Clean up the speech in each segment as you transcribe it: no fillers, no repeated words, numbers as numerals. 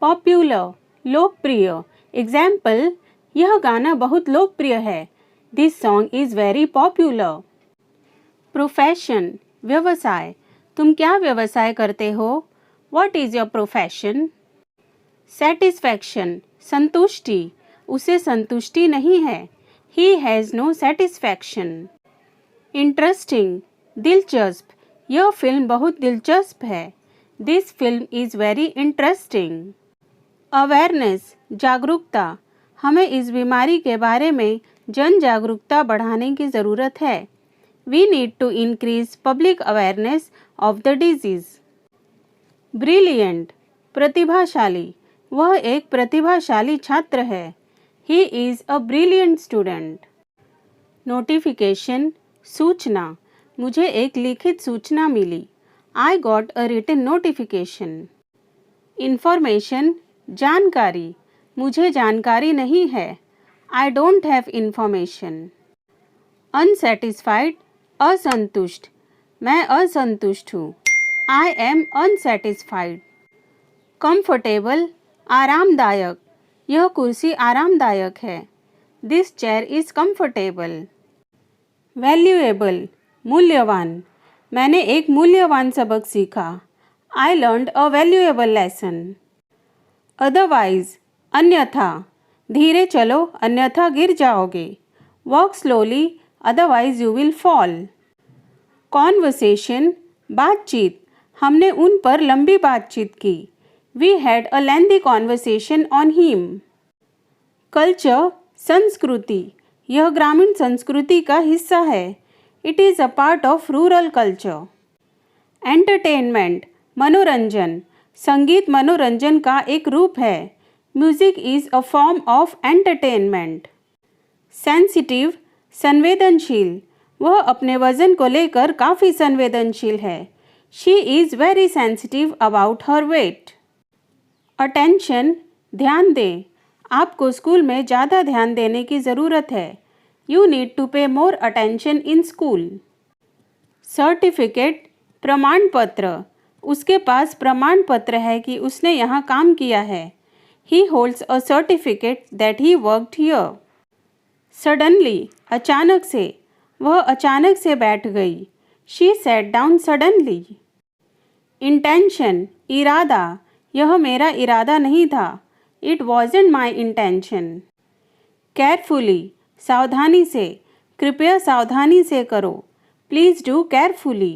Popular, लोकप्रिय। Example, यह गाना बहुत लोकप्रिय है। This song is very popular. Profession, व्यवसाय। तुम क्या व्यवसाय करते हो? What is your profession? Satisfaction, संतुष्टि। उसे संतुष्टि नहीं है। He has no satisfaction. Interesting, दिलचस्प। यह फिल्म बहुत दिलचस्प है। This film is very interesting. Awareness, जागरूकता। हमें इस बीमारी के बारे में जन जागरूकता बढ़ाने की ज़रूरत है। We need to increase public awareness of the disease. Brilliant, प्रतिभाशाली। वह एक प्रतिभाशाली छात्र है। He is a brilliant student. Notification, सूचना। मुझे एक लिखित सूचना मिली। I got a written notification. Information, जानकारी। मुझे जानकारी नहीं है। I don't have information. Unsatisfied, असंतुष्ट। मैं असंतुष्ट हूँ। I M unsatisfied. कंफर्टेबल, आरामदायक। यह कुर्सी आरामदायक है। This chair is comfortable. Valuable, मूल्यवान। मैंने एक मूल्यवान सबक सीखा। I learned a valuable lesson. Otherwise, अन्यथा। धीरे चलो अन्यथा गिर जाओगे। Walk slowly, otherwise you will fall. Conversation, बातचीत। हमने उन पर लंबी बातचीत की। We had a lengthy conversation on him. Culture, संस्कृति। यह ग्रामीण संस्कृति का हिस्सा है। It is a part of rural culture. Entertainment, मनोरंजन। संगीत मनोरंजन का एक रूप है। Music is a form of entertainment. Sensitive, संवेदनशील। वह अपने वजन को लेकर काफ़ी संवेदनशील है। She is very sensitive about her weight. Attention, ध्यान दें। आपको स्कूल में ज़्यादा ध्यान देने की ज़रूरत है। यू नीड टू पे more attention in school. Certificate, प्रमाण पत्र। उसके पास प्रमाण पत्र है कि उसने यहाँ काम किया है। ही holds a certificate that he worked here. Suddenly, अचानक से। वह अचानक से बैठ गई। She sat down suddenly. Intention, इरादा। यह मेरा इरादा नहीं था। It wasn't my intention. Carefully, सावधानी से। कृपया सावधानी से करो। Please do carefully.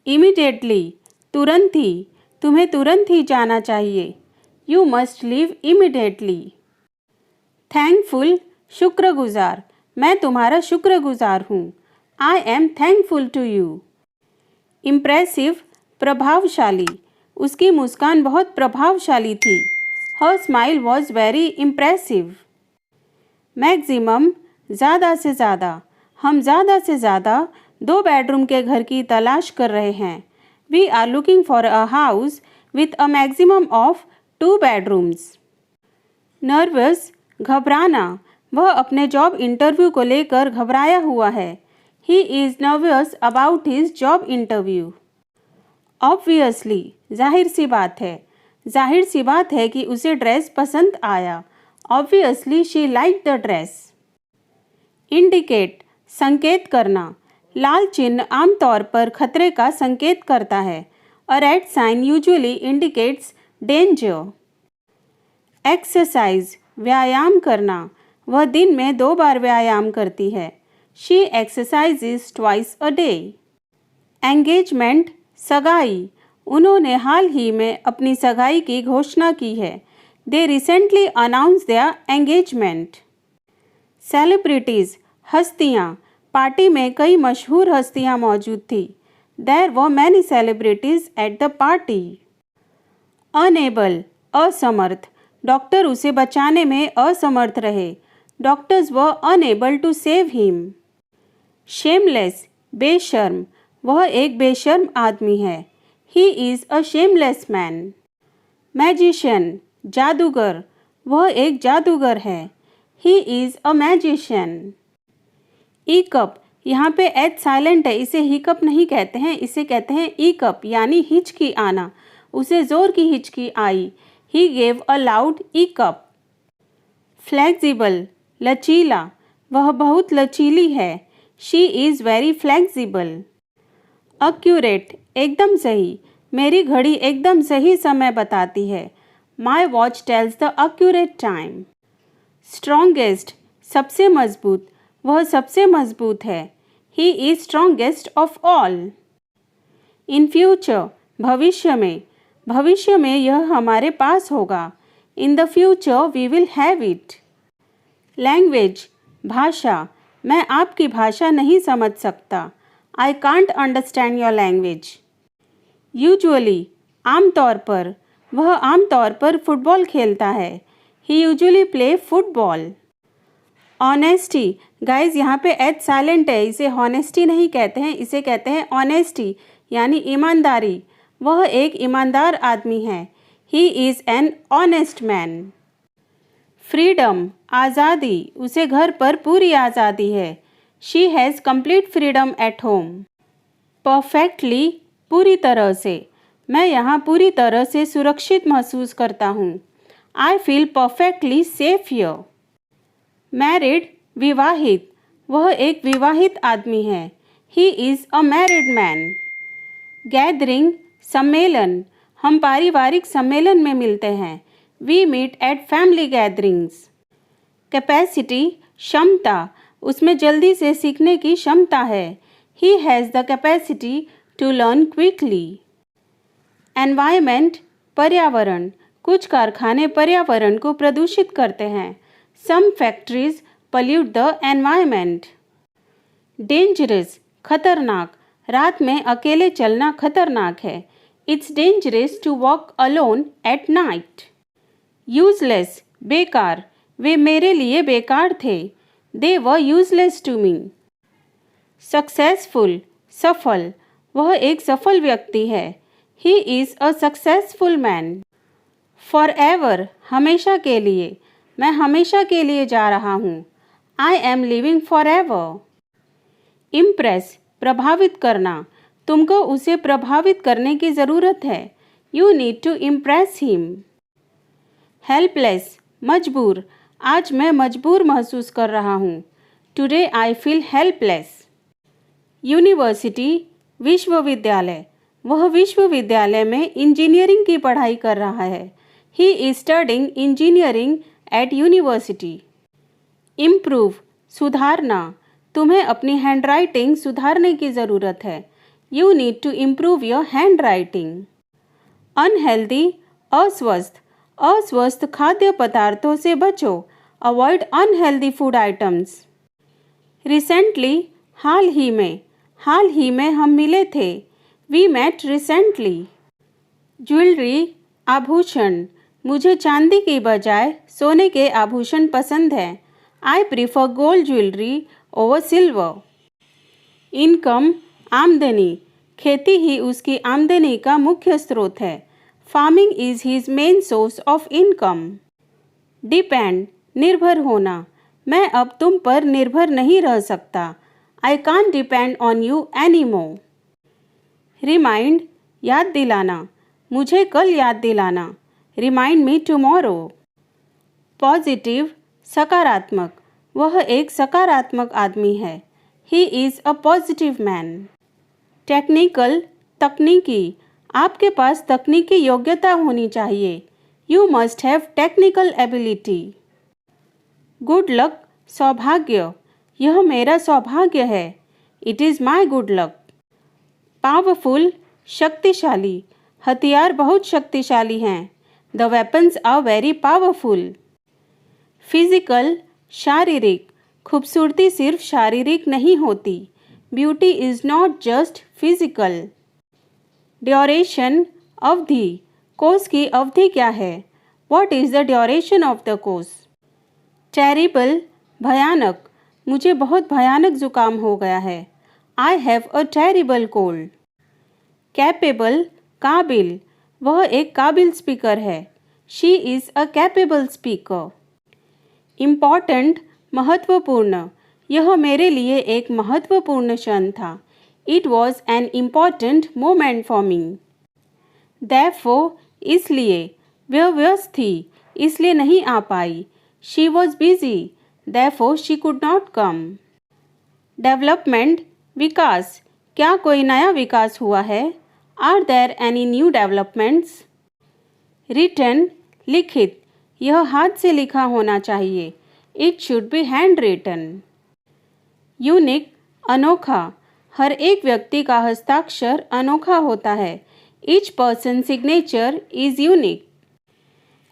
इमीडिएटली, तुरंत ही। तुम्हें तुरंत ही जाना चाहिए। You must leave immediately. Thankful, शुक्रगुजार। मैं तुम्हारा शुक्रगुजार हूँ। I am thankful to you. Impressive, प्रभावशाली। उसकी मुस्कान बहुत प्रभावशाली थी। Her smile was very impressive. Maximum, ज़्यादा से ज़्यादा। हम ज़्यादा से ज़्यादा 2 बेडरूम के घर की तलाश कर रहे हैं। We are looking for a house with a maximum of 2 bedrooms. Nervous, घबराना। वह अपने जॉब इंटरव्यू को लेकर घबराया हुआ है। He is nervous about his job interview. Obviously, जाहिर सी बात है। जाहिर सी बात है कि उसे ड्रेस पसंद आया। Obviously she like the dress. Indicate, संकेत करना। लाल चिन्ह आमतौर पर खतरे का संकेत करता है। A red sign usually indicates danger. Exercise, व्यायाम करना। वह दिन में 2 बार व्यायाम करती है। She exercises twice a day. Engagement, सगाई। उन्होंने हाल ही में अपनी सगाई की घोषणा की है। They recently announce their engagement. Celebrities, हस्तियाँ। पार्टी में कई मशहूर हस्तियाँ मौजूद थी। There were many celebrities at the party. Unable, असमर्थ। डॉक्टर उसे बचाने में असमर्थ रहे। Doctors were unable to save him. Shameless, बेशर्म। वह एक बेशर्म आदमी है। He is a shameless man. Magician, जादूगर। वह एक जादूगर है। He is a magician. E cup, यहाँ पे एच साइलेंट है। इसे हिकअप नहीं कहते हैं, इसे कहते हैं ई कप, यानी हिचकी आना। उसे ज़ोर की हिचकी आई। He gave a loud hiccup. Flexible, लचीला, वह बहुत लचीली है. She is very flexible. Accurate, एकदम सही, मेरी घड़ी एकदम सही समय बताती है. My watch tells the accurate time. Strongest, सबसे मजबूत, वह सबसे मजबूत है. He is strongest of all. In future, भविष्य में यह हमारे पास होगा. In the future we will have it. Language, भाषा, मैं आपकी भाषा नहीं समझ सकता. I can't understand your language. Usually, आमतौर पर, वह आमतौर पर फुटबॉल खेलता है. He usually play football. Honesty, guys यहाँ पे एच साइलेंट है, इसे honesty नहीं कहते हैं, इसे कहते हैं honesty यानी ईमानदारी. वह एक ईमानदार आदमी है. He is an honest man. Freedom, आज़ादी, उसे घर पर पूरी आज़ादी है. She has complete freedom at home. Perfectly, पूरी तरह से, मैं यहाँ पूरी तरह से सुरक्षित महसूस करता हूँ. I feel perfectly safe here. Married, विवाहित, वह एक विवाहित आदमी है. He is a married man. Gathering, सम्मेलन, हम पारिवारिक सम्मेलन में मिलते हैं. We meet at family gatherings. Capacity, क्षमता, उसमें जल्दी से सीखने की क्षमता है. He has the capacity to learn quickly. Environment, पर्यावरण, कुछ कारखाने पर्यावरण को प्रदूषित करते हैं. Some factories pollute the environment. Dangerous, खतरनाक, रात में अकेले चलना खतरनाक है. It's dangerous to walk alone at night. Useless, बेकार, वे मेरे लिए बेकार थे. They were useless to me. Successful, सफल, वह एक सफल व्यक्ति है. He is a successful man. Forever, हमेशा के लिए, मैं हमेशा के लिए जा रहा हूँ. I am living forever. Impress, प्रभावित करना, तुमको उसे प्रभावित करने की ज़रूरत है. You need to impress him. Helpless, मजबूर, आज मैं मजबूर महसूस कर रहा हूँ. Today I feel helpless. University, विश्वविद्यालय, वह विश्वविद्यालय में इंजीनियरिंग की पढ़ाई कर रहा है. He is studying engineering at university. Improve, सुधारना, तुम्हें अपनी हैंडराइटिंग सुधारने की ज़रूरत है. You need to improve your handwriting. Unhealthy, अस्वस्थ, अस्वस्थ खाद्य पदार्थों से बचो. Avoid unhealthy food items. Recently, हाल ही में हम मिले थे. We met recently. Jewelry, आभूषण, मुझे चांदी की बजाय सोने के आभूषण पसंद है. I prefer gold jewelry over silver. Income, आमदनी, खेती ही उसकी आमदनी का मुख्य स्रोत है. Farming is his main source of income. Depend, निर्भर होना, मैं अब तुम पर निर्भर नहीं रह सकता. I can't depend on you anymore. Remind, याद दिलाना, मुझे कल याद दिलाना. Remind me tomorrow. Positive, सकारात्मक, वह एक सकारात्मक आदमी है. He is a positive man. Technical, तकनीकी, आपके पास तकनीकी योग्यता होनी चाहिए. You must have technical ability. Good luck, सौभाग्य, यह मेरा सौभाग्य है. It is my good luck. Powerful, शक्तिशाली, हथियार बहुत शक्तिशाली हैं. The weapons are very powerful. Physical, शारीरिक, खूबसूरती सिर्फ शारीरिक नहीं होती. Beauty is not just physical. Duration, अवधि, कोर्स की अवधि क्या है? What is the duration of the course? Terrible, भयानक, मुझे बहुत भयानक जुकाम हो गया है. I have a terrible cold. Capable, काबिल, वह एक काबिल स्पीकर है. She is a capable speaker. Important, महत्वपूर्ण, यह मेरे लिए एक महत्वपूर्ण क्षण था. It was an important moment for me. Therefore, इसलिए, वह व्यस्त थी, इसलिए नहीं आ पाई। She was busy, therefore she could not come. Development, विकास, क्या कोई नया विकास हुआ है? Are there any new developments? Written, लिखित, यह हाथ से लिखा होना चाहिए। It should be hand written. Unique, अनोखा, हर एक व्यक्ति का हस्ताक्षर अनोखा होता है। Each person signature is unique.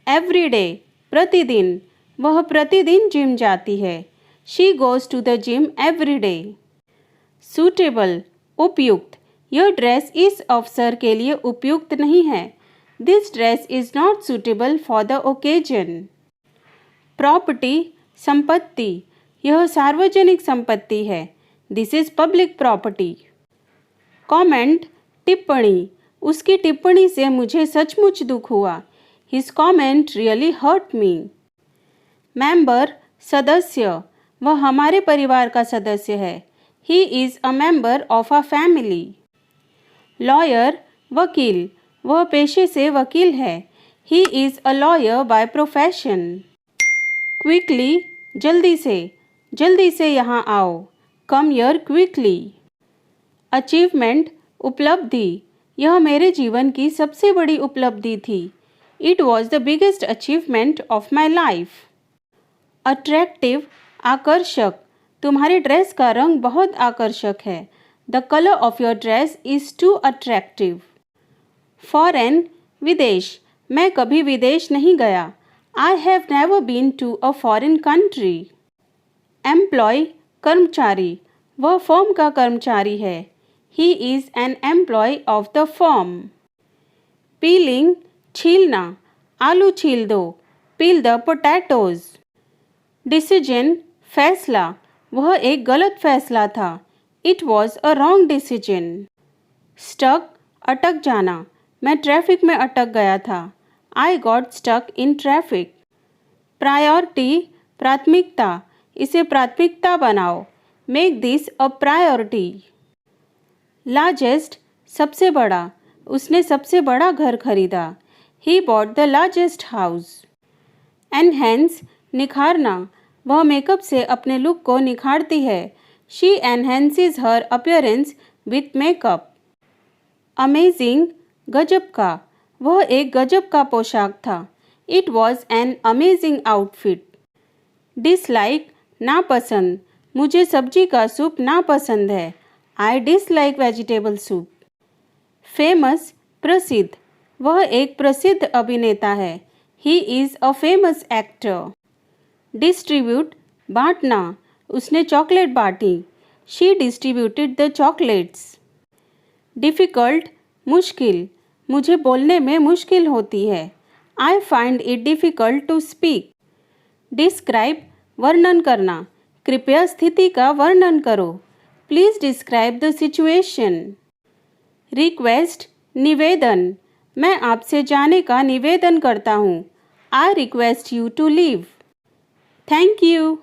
Everyday, प्रतिदिन, वह प्रतिदिन जिम जाती है। She goes to the gym every day. Suitable, उपयुक्त, यह ड्रेस इस अवसर के लिए उपयुक्त नहीं है। This dress is not suitable for the occasion. Property, संपत्ति, यह सार्वजनिक संपत्ति है। This is public property. Comment, टिप्पणी, उसकी टिप्पणी से मुझे सचमुच दुख हुआ। His comment really hurt me. Member, सदस्य, वह हमारे परिवार का सदस्य है। He is a member of a family. Lawyer, वकील, वह पेशे से वकील है। He is a lawyer by profession. Quickly, जल्दी से यहाँ आओ। Come here quickly. अचीवमेंट, उपलब्धि, यह मेरे जीवन की सबसे बड़ी उपलब्धि थी। It was the biggest achievement of my life. Attractive, आकर्षक, तुम्हारी ड्रेस का रंग बहुत आकर्षक है। The colour of your dress is too attractive. Foreign, विदेश, मैं कभी विदेश नहीं गया। I have never been to a foreign country. Employ, कर्मचारी, वह फर्म का कर्मचारी है। He is an employ of the firm. Peeling, छीलना, आलू छील दो। पील द पोटैटोज़। डिसीजन, फैसला, वह एक गलत फैसला था। It was a wrong decision. Stuck, अटक जाना, मैं ट्रैफिक में अटक गया था। I got stuck in traffic. Priority, प्राथमिकता, इसे प्राथमिकता बनाओ। Make this a priority. Largest, सबसे बड़ा, उसने सबसे बड़ा घर खरीदा। He bought the largest house. Enhance, निखारना, वह मेकअप से अपने लुक को निखारती है। She enhances her appearance with makeup. Amazing, गजब का, वह एक गजब का पोशाक था। It was an amazing outfit. Dislike, नापसंद, मुझे सब्जी का सूप नापसंद है। I dislike vegetable soup. Famous, प्रसिद्ध, वह एक प्रसिद्ध अभिनेता है। He is a famous actor. Distribute, बांटना, उसने चॉकलेट बांटी। She distributed the chocolates. Difficult, मुश्किल, मुझे बोलने में मुश्किल होती है। I find it difficult to speak. Describe, वर्णन करना, कृपया स्थिति का वर्णन करो। Please describe the situation. Request, निवेदन, मैं आपसे जाने का निवेदन करता हूँ। I request you to leave. Thank you.